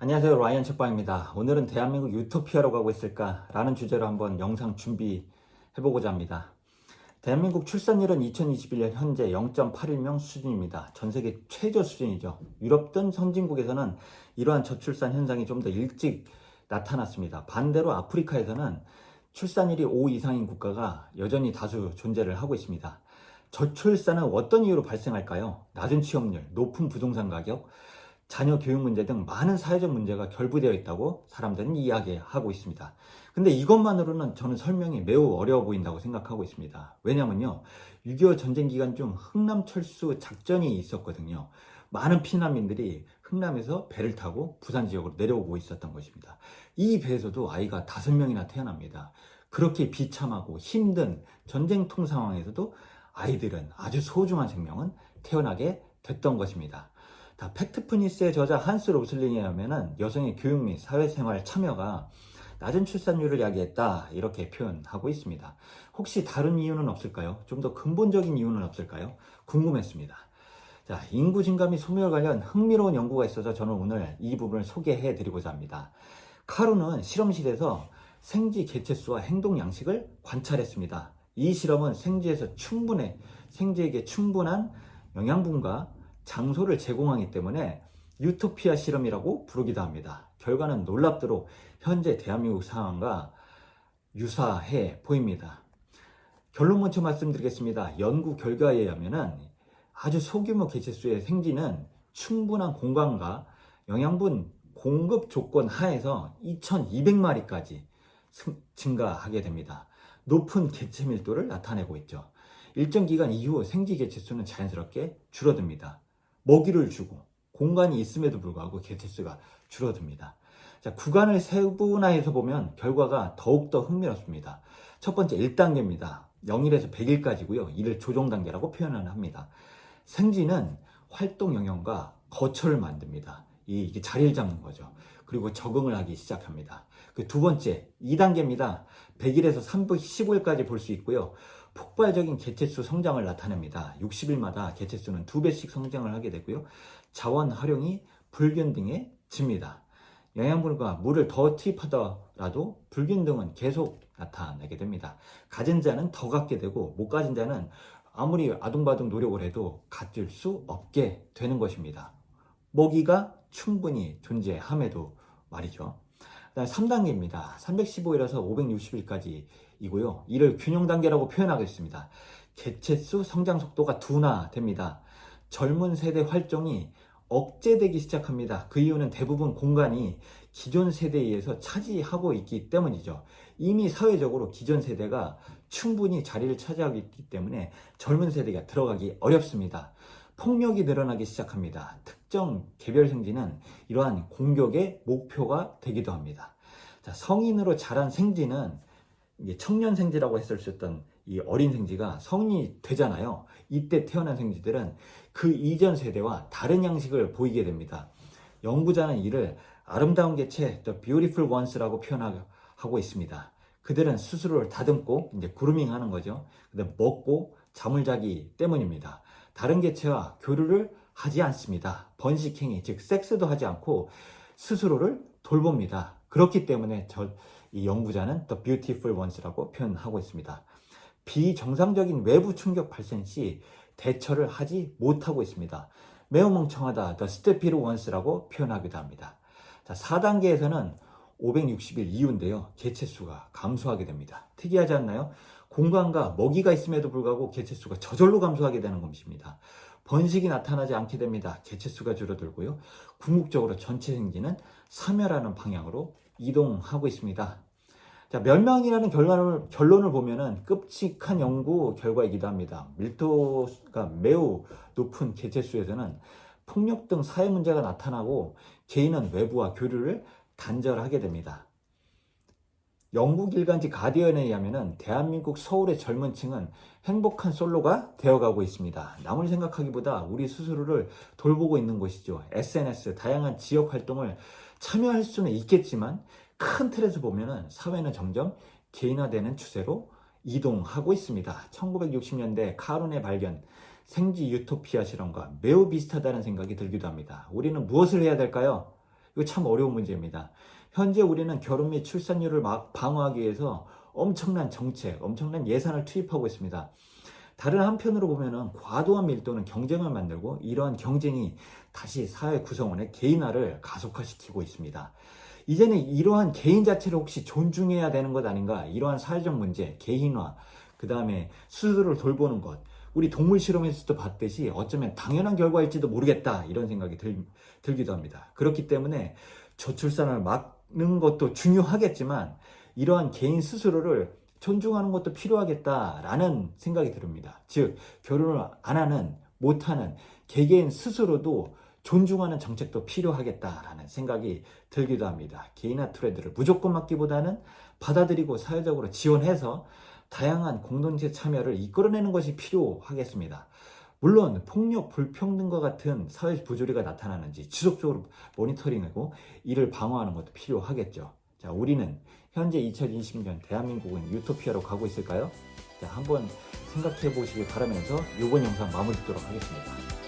안녕하세요, 라이언 책방입니다. 오늘은 대한민국 유토피아로 가고 있을까? 라는 주제로 한번 영상 준비해보고자 합니다. 대한민국 출산율은 2021년 현재 0.81명 수준입니다. 전 세계 최저 수준이죠. 유럽 등 선진국에서는 이러한 저출산 현상이 좀 더 일찍 나타났습니다. 반대로 아프리카에서는 출산율이 5 이상인 국가가 여전히 다수 존재를 하고 있습니다. 저출산은 어떤 이유로 발생할까요? 낮은 취업률, 높은 부동산 가격, 자녀 교육 문제 등 많은 사회적 문제가 결부되어 있다고 사람들은 이야기하고 있습니다. 근데 이것만으로는 저는 설명이 매우 어려워 보인다고 생각하고 있습니다. 왜냐면요, 6.25 전쟁 기간 중 흥남철수 작전이 있었거든요. 많은 피난민들이 흥남에서 배를 타고 부산 지역으로 내려오고 있었던 것입니다. 이 배에서도 아이가 5명이나 태어납니다. 그렇게 비참하고 힘든 전쟁통 상황에서도 아이들은 아주 소중한 생명은 태어나게 됐던 것입니다. 팩트프니스의 저자 한스 로슬링에 의하면 여성의 교육 및 사회생활 참여가 낮은 출산율을 야기했다, 이렇게 표현하고 있습니다. 혹시 다른 이유는 없을까요? 좀 더 근본적인 이유는 없을까요? 궁금했습니다. 자, 인구 증가 및 소멸 관련 흥미로운 연구가 있어서 저는 오늘 이 부분을 소개해 드리고자 합니다. 카루는 실험실에서 생쥐 개체수와 행동 양식을 관찰했습니다. 이 실험은 생쥐에게 충분한 영양분과 장소를 제공하기 때문에 유토피아 실험이라고 부르기도 합니다. 결과는 놀랍도록 현재 대한민국 상황과 유사해 보입니다. 결론 먼저 말씀드리겠습니다. 연구 결과에 의하면 아주 소규모 개체수의 생쥐는 충분한 공간과 영양분 공급 조건 하에서 2200마리까지 증가하게 됩니다. 높은 개체 밀도를 나타내고 있죠. 일정 기간 이후 생쥐 개체수는 자연스럽게 줄어듭니다. 먹이를 주고 공간이 있음에도 불구하고 개체수가 줄어듭니다. 자, 구간을 세분화해서 보면 결과가 더욱더 흥미롭습니다. 첫 번째 1단계입니다. 0일에서 100일까지고요. 이를 조정 단계라고 표현을 합니다. 생쥐는 활동 영역과 거처를 만듭니다. 이게 자리를 잡는 거죠. 그리고 적응을 하기 시작합니다. 그 두 번째 2단계입니다. 100일에서 315일까지 볼 수 있고요. 폭발적인 개체수 성장을 나타냅니다. 60일마다 개체수는 2배씩 성장을 하게 되고요. 자원 활용이 불균등해집니다. 영양분과 물을 더 투입하더라도 불균등은 계속 나타나게 됩니다. 가진 자는 더 갖게 되고 못 가진 자는 아무리 아둥바둥 노력을 해도 가질 수 없게 되는 것입니다. 먹이가 충분히 존재함에도 말이죠. 3단계입니다. 315일에서 560일까지이고요. 이를 균형 단계라고 표현하겠습니다. 개체수 성장 속도가 둔화됩니다. 젊은 세대 활동이 억제되기 시작합니다. 그 이유는 대부분 공간이 기존 세대에 의해서 차지하고 있기 때문이죠. 이미 사회적으로 기존 세대가 충분히 자리를 차지하고 있기 때문에 젊은 세대가 들어가기 어렵습니다. 폭력이 늘어나기 시작합니다. 특정 개별 생쥐는 이러한 공격의 목표가 되기도 합니다. 자, 성인으로 자란 생쥐는 청년 생쥐라고 했을 수 있던 이 어린 생쥐가 성인이 되잖아요. 이때 태어난 생쥐들은 그 이전 세대와 다른 양식을 보이게 됩니다. 연구자는 이를 아름다운 개체, The Beautiful Ones라고 표현하고 있습니다. 그들은 스스로를 다듬고 그루밍 하는 거죠. 근데 먹고 잠을 자기 때문입니다. 다른 개체와 교류를 하지 않습니다. 번식행위, 즉 섹스도 하지 않고 스스로를 돌봅니다. 그렇기 때문에 이 연구자는 The Beautiful Ones라고 표현하고 있습니다. 비정상적인 외부 충격 발생 시 대처를 하지 못하고 있습니다. 매우 멍청하다, The Stupid Ones라고 표현하기도 합니다. 자, 4단계에서는 560일 이후인데요. 개체수가 감소하게 됩니다. 특이하지 않나요? 공간과 먹이가 있음에도 불구하고 개체수가 저절로 감소하게 되는 것입니다. 번식이 나타나지 않게 됩니다. 개체수가 줄어들고요. 궁극적으로 전체 생쥐는 사멸하는 방향으로 이동하고 있습니다. 자, 멸망이라는 결론을 보면은 끔찍한 연구 결과이기도 합니다. 밀도가 매우 높은 개체수에서는 폭력 등 사회 문제가 나타나고 개인은 외부와 교류를 단절하게 됩니다. 영국 일간지 가디언에 의하면 대한민국 서울의 젊은 층은 행복한 솔로가 되어가고 있습니다. 남을 생각하기보다 우리 스스로를 돌보고 있는 것이죠. SNS, 다양한 지역 활동을 참여할 수는 있겠지만 큰 틀에서 보면 사회는 점점 개인화되는 추세로 이동하고 있습니다. 1960년대 카룬의 발견, 생쥐 유토피아 실험과 매우 비슷하다는 생각이 들기도 합니다. 우리는 무엇을 해야 될까요? 이거 참 어려운 문제입니다. 현재 우리는 결혼 및 출산율을 방어하기 위해서 엄청난 정책, 엄청난 예산을 투입하고 있습니다. 다른 한편으로 보면은 과도한 밀도는 경쟁을 만들고 이러한 경쟁이 다시 사회 구성원의 개인화를 가속화시키고 있습니다. 이제는 이러한 개인 자체를 혹시 존중해야 되는 것 아닌가? 이러한 사회적 문제, 개인화, 그 다음에 스스로를 돌보는 것, 우리 동물 실험에서도 봤듯이 어쩌면 당연한 결과일지도 모르겠다 이런 생각이 들기도 합니다. 그렇기 때문에 저출산을 막는 것도 중요하겠지만 이러한 개인 스스로를 존중하는 것도 필요하겠다라는 생각이 듭니다. 즉 결혼을 안 하는, 못하는 개개인 스스로도 존중하는 정책도 필요하겠다라는 생각이 들기도 합니다. 개인화 트렌드를 무조건 막기보다는 받아들이고 사회적으로 지원해서 다양한 공동체 참여를 이끌어내는 것이 필요하겠습니다. 물론 폭력, 불평등과 같은 사회 부조리가 나타나는지 지속적으로 모니터링하고 이를 방어하는 것도 필요하겠죠. 자, 우리는 현재 2020년 대한민국은 유토피아로 가고 있을까요? 자, 한번 생각해 보시길 바라면서 이번 영상 마무리 짓도록 하겠습니다.